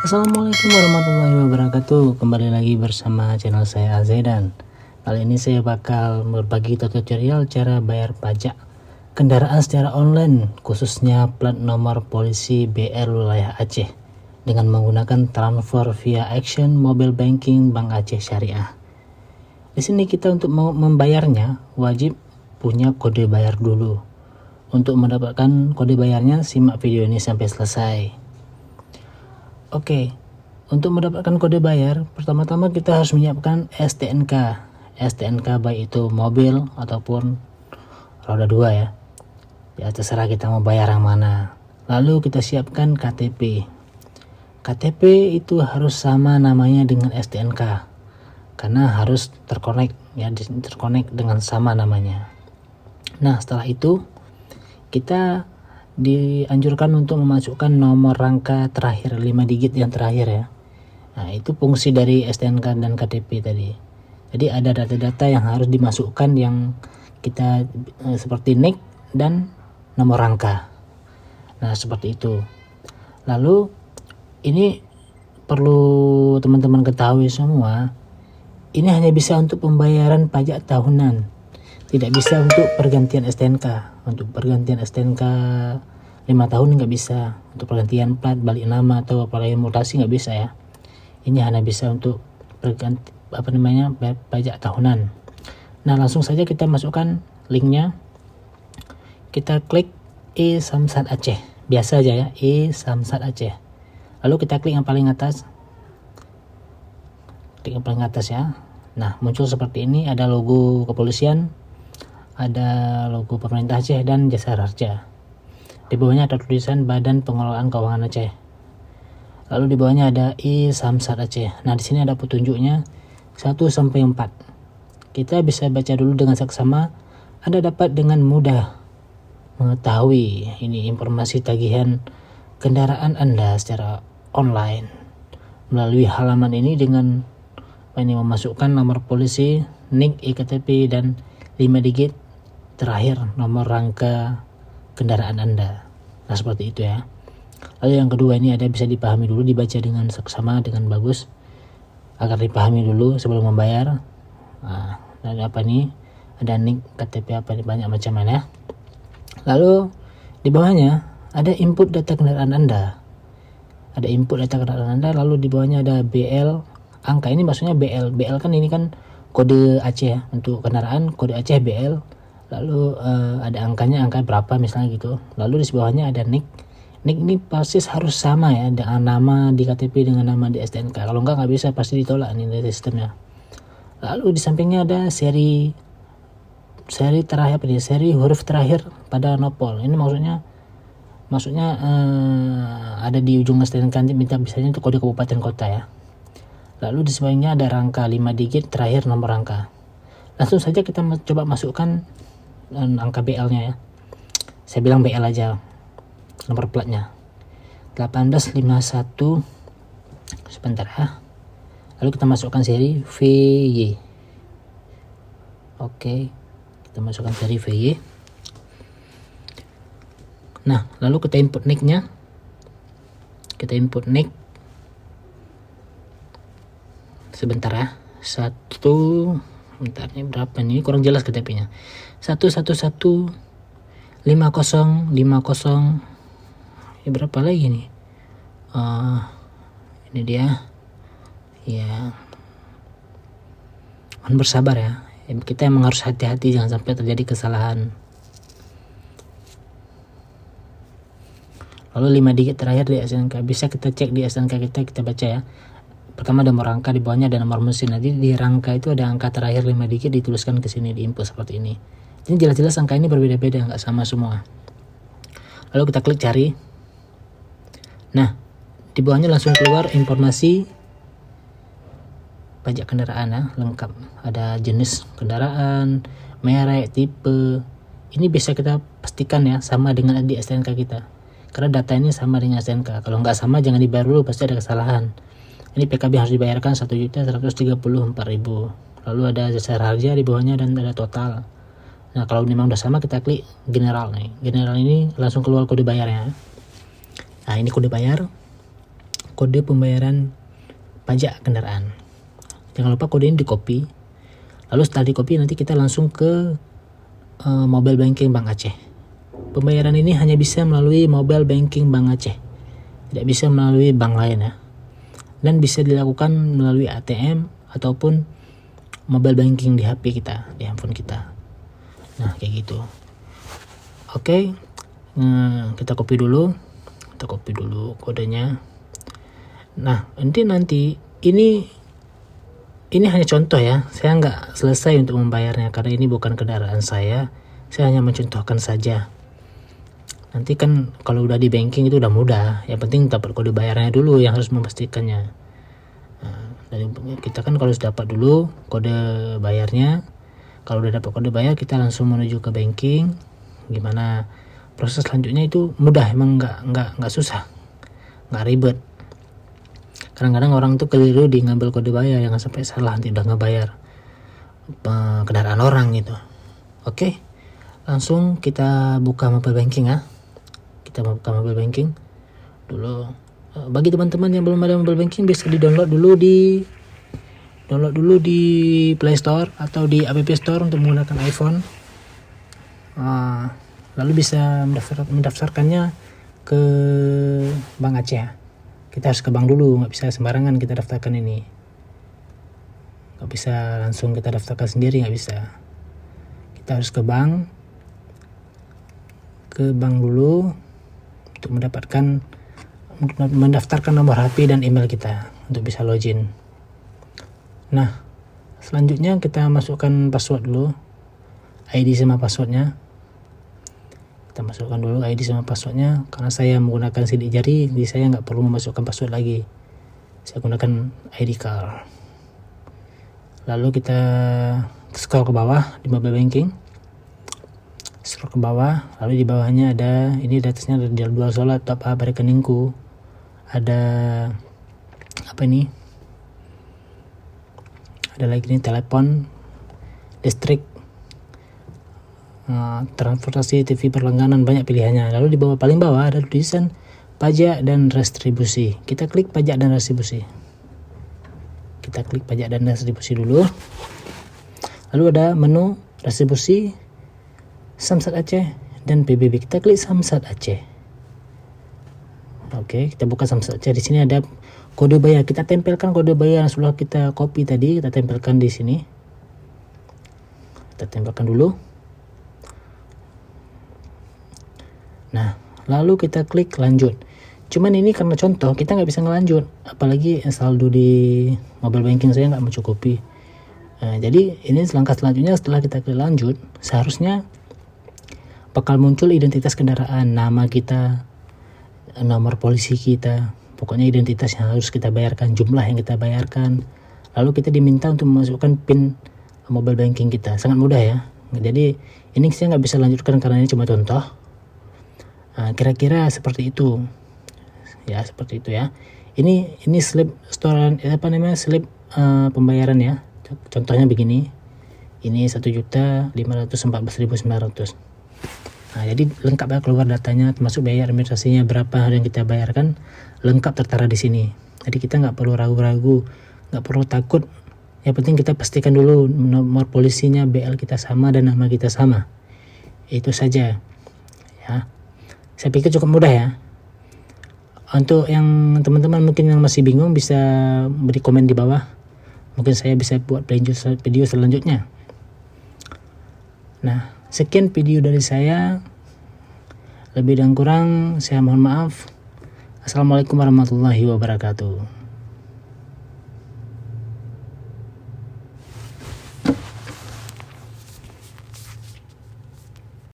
Assalamualaikum warahmatullahi wabarakatuh. Kembali lagi bersama channel saya Azaidan. Kali ini saya bakal berbagi tutorial cara bayar pajak kendaraan secara online, khususnya plat nomor polisi BR wilayah Aceh dengan menggunakan transfer via Action Mobile Banking Bank Aceh Syariah. Di sini kita untuk membayarnya wajib punya kode bayar dulu. Untuk mendapatkan kode bayarnya, simak video ini sampai selesai. Oke, untuk mendapatkan kode bayar, pertama-tama kita harus menyiapkan STNK. STNK baik itu mobil ataupun roda 2 ya. Ya terserah kita mau bayar yang mana. Lalu kita siapkan KTP. KTP itu harus sama namanya dengan STNK. Karena harus terkonek ya, terkonek dengan sama namanya. Nah, setelah itu kita dianjurkan untuk memasukkan nomor rangka terakhir 5 digit yang terakhir ya. Nah, itu fungsi dari STNK dan KTP tadi. Jadi ada data-data yang harus dimasukkan yang kita seperti NIK dan nomor rangka. Nah, seperti itu. Lalu ini perlu teman-teman ketahui semua, ini hanya bisa untuk pembayaran pajak tahunan. Tidak bisa untuk pergantian STNK. Untuk pergantian STNK 5 tahun nggak bisa. Untuk pergantian plat, balik nama atau apalagi mutasi nggak bisa ya. Ini hanya bisa untuk perganti pajak tahunan. Nah, langsung saja kita masukkan linknya. Kita klik e-Samsat Aceh. Biasa aja ya, e-Samsat Aceh. Lalu kita klik yang paling atas. Klik yang paling atas ya. Nah, muncul seperti ini, ada logo kepolisian, ada logo pemerintah Aceh dan Jasa Harja. Di bawahnya ada tulisan Badan Pengelolaan Keuangan Aceh. Lalu di bawahnya ada e-Samsat Aceh. Nah, di sini ada petunjuknya 1 sampai 4. Kita bisa baca dulu dengan seksama. Anda dapat dengan mudah mengetahui ini informasi tagihan kendaraan Anda secara online melalui halaman ini dengan memasukkan nomor polisi, NIK, eKTP dan 5 digit terakhir nomor rangka kendaraan Anda. Nah, seperti itu ya. Lalu yang kedua ini ada bisa dipahami dulu, dibaca dengan seksama dengan bagus agar dipahami dulu sebelum membayar. Nah, ada apa nih? Ada NIK, KTP apa nih, banyak macam ya. Lalu di bawahnya ada input data kendaraan Anda. Ada input data kendaraan Anda, lalu di bawahnya ada BL, angka ini maksudnya BL. BL kan ini kan kode Aceh ya, untuk kendaraan kode Aceh BL. Lalu ada angkanya, angka berapa misalnya gitu. Lalu di bawahnya ada NIK. NIK ini persis harus sama ya dengan nama di KTP dengan nama di STNK. Kalau nggak bisa, pasti ditolak nih dari sistemnya. Lalu di sampingnya ada seri terakhir, seri huruf terakhir pada nopol. Ini maksudnya ada di ujung STNK, minta misalnya untuk kode kabupaten kota ya. Lalu di sebelahnya ada rangka 5 digit terakhir nomor rangka. Langsung saja kita coba masukkan angka BL-nya ya. Saya bilang BL aja, nomor platnya 1851. Sebentar ya. Lalu kita masukkan seri VY. Oke, kita masukkan seri VY. Nah, lalu kita input NIK-nya. Kita input NIK. Sebentar ya. Bentar, ini berapa nih? Kurang jelas KTP-nya. 1115050. Ini berapa lagi nih? Ini dia. Ya. Mohon bersabar ya. Kita emang harus hati-hati, jangan sampai terjadi kesalahan. Lalu 5 digit terakhir di STNK. Bisa kita cek di STNK kita baca ya. Pertama ada nomor rangka, di bawahnya ada nomor mesin. Nanti di rangka itu ada angka terakhir 5 digit, dituliskan ke sini di info seperti ini. Ini jelas-jelas angka ini berbeda-beda, nggak sama semua. Lalu kita klik cari. Nah, di bawahnya langsung keluar informasi pajak kendaraan ya, lengkap. Ada jenis kendaraan, merek, tipe. Ini bisa kita pastikan ya sama dengan di STNK kita. Karena data ini sama dengan STNK. Kalau nggak sama jangan dibayar dulu, pasti ada kesalahan. Ini PKB harus dibayarkan 1.134.000. Lalu ada Jasa Harja di bawahnya dan ada total. Nah, kalau memang udah sama kita klik general nih. General ini langsung keluar kode bayarnya. Nah, ini kode bayar. kode pembayaran pajak kendaraan. Jangan lupa kode ini di copy. Lalu setelah di copy nanti kita langsung ke mobile banking Bank Aceh. Pembayaran ini hanya bisa melalui mobile banking Bank Aceh, tidak bisa melalui bank lain ya. Dan bisa dilakukan melalui ATM ataupun mobile banking di HP kita, di handphone kita. Nah kayak gitu. Oke, kita copy dulu kodenya. Nah nanti ini hanya contoh ya, saya nggak selesai untuk membayarnya karena ini bukan kendaraan saya hanya mencontohkan saja. Nanti kan kalau udah di banking itu udah mudah, yang penting dapat kode bayarnya dulu yang harus memastikannya. Dan kita kan kalau sudah dapat dulu kode bayarnya, kalau udah dapat kode bayar kita langsung menuju ke banking. Gimana proses selanjutnya itu mudah, emang nggak susah, nggak ribet. Kadang-kadang orang tuh keliru di ngambil kode bayar, jangan sampai salah nanti udah ngebayar kendaraan orang gitu. Oke, langsung kita buka mobile banking ya. Kita buka mobile banking dulu. Bagi teman-teman yang belum ada mobile banking bisa di-download dulu di Play Store atau di App Store untuk menggunakan iPhone. Lalu bisa mendaftarkannya ke Bank Aceh. Kita harus ke bank dulu, nggak bisa sembarangan kita daftarkan ini. Nggak bisa langsung kita daftarkan sendiri, nggak bisa. Kita harus ke bank dulu untuk mendaftarkan nomor HP dan email kita untuk bisa login. Nah, selanjutnya kita masukkan password dulu, ID sama passwordnya. Kita masukkan dulu ID sama passwordnya. Karena saya menggunakan sidik jari, jadi saya nggak perlu memasukkan password lagi. Saya gunakan ID card. Lalu kita scroll ke bawah di mobile banking. Scroll ke bawah, lalu di bawahnya ada ini datasnya, ada jadwal sholat, top up rekeningku, ada apa ini? Ada lagi nih telepon, listrik, transportasi, TV, perlengkapan, banyak pilihannya. Lalu di bawah, paling bawah ada tulisan pajak dan retribusi. Kita klik pajak dan retribusi. Kita klik pajak dan retribusi dulu. Lalu ada menu retribusi, Samsat Aceh dan PBB. Kita klik Samsat Aceh. Oke, kita buka Samsat Aceh. Di sini ada kode bayar. Kita tempelkan kode bayar yang sudah kita copy tadi. Kita tempelkan di sini. Kita tempelkan dulu. Nah, lalu kita klik lanjut. Cuman ini karena contoh, kita nggak bisa ngelanjut. Apalagi saldo di mobile banking saya nggak mencukupi. Jadi ini langkah selanjutnya setelah kita klik lanjut, seharusnya bakal muncul identitas kendaraan, nama kita, nomor polisi kita, pokoknya identitas yang harus kita bayarkan, jumlah yang kita bayarkan. Lalu kita diminta untuk memasukkan PIN mobile banking kita. Sangat mudah ya. Jadi ini saya nggak bisa lanjutkan karena ini cuma contoh. Kira-kira seperti itu ya, seperti itu ya. Ini slip store slip pembayaran ya. Contohnya begini, ini 1.514.900. Nah, jadi lengkap ya, keluar datanya termasuk biaya administrasinya berapa yang kita bayarkan, lengkap tertera di sini. Jadi kita nggak perlu ragu-ragu, nggak perlu takut. Yang penting kita pastikan dulu nomor polisinya, BL kita sama dan nama kita sama. Itu saja ya. Saya pikir cukup mudah ya. Untuk yang teman-teman mungkin yang masih bingung bisa beri komen di bawah. Mungkin saya bisa buat video selanjutnya. Nah, sekian video dari saya. Lebih dan kurang saya mohon maaf. Assalamualaikum warahmatullahi wabarakatuh.